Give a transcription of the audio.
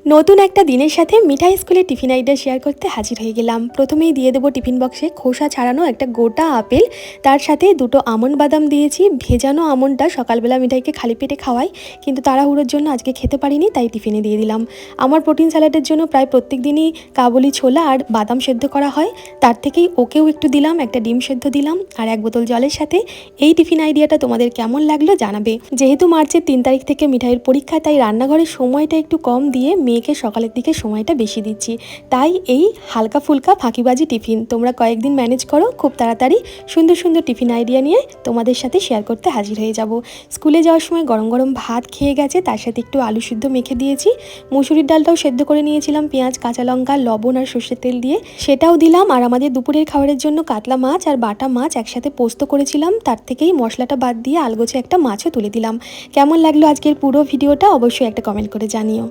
নতুন একটা দিনের সাথে মিঠাই স্কুলের টিফিন আইডিয়া শেয়ার করতে হাজির হয়ে গেলাম। প্রথমেই দিয়ে দেবো টিফিন বক্সে খোসা ছাড়ানো একটা গোটা আপেল, তার সাথে দুটো আমন্ড বাদাম দিয়েছি। ভেজানো আমন্ডটা সকালবেলা মিঠাইকে খালি পেটে খাওয়াই, কিন্তু তাড়াহুড়োর জন্য আজকে খেতে পারিনি, তাই টিফিনে দিয়ে দিলাম। আমার প্রোটিন স্যালাডের জন্য প্রায় প্রত্যেক দিনই কাবুলি ছোলা আর বাদাম সেদ্ধ করা হয়, তার থেকেই ওকেও একটু দিলাম, একটা ডিম সেদ্ধ দিলাম আর 1 বোতল জলের সাথে। এই টিফিন আইডিয়াটা তোমাদের কেমন লাগলো জানাবে। যেহেতু মার্চের 3 তারিখ থেকে মিঠাইয়ের পরীক্ষা, তাই রান্নাঘরের সময়টা একটু কম দিয়ে মেয়েকে সকালের দিকে সময়টা বেশি দিচ্ছি, তাই এই হালকা ফুলকা ফাঁকিবাজি টিফিন তোমরা কয়েকদিন ম্যানেজ করো। খুব তাড়াতাড়ি সুন্দর সুন্দর টিফিন আইডিয়া নিয়ে তোমাদের সাথে শেয়ার করতে হাজির হয়ে যাব। স্কুলে যাওয়ার সময় গরম গরম ভাত খেয়ে গেছে, তার সাথে একটু আলু সিদ্ধ মেখে দিয়েছি। মুসুরির ডালটাও সেদ্ধ করে নিয়েছিলাম পেঁয়াজ, কাঁচা লঙ্কা, লবণ আর সর্ষের তেল দিয়ে, সেটাও দিলাম। আর আমাদের দুপুরের খাবারের জন্য কাতলা মাছ আর বাটা মাছ একসাথে পোস্ত করেছিলাম, তার থেকেই মশলাটা বাদ দিয়ে আলগোছে একটা মাছও তুলে দিলাম। কেমন লাগলো আজকের পুরো ভিডিওটা অবশ্যই একটা কমেন্ট করে জানিও।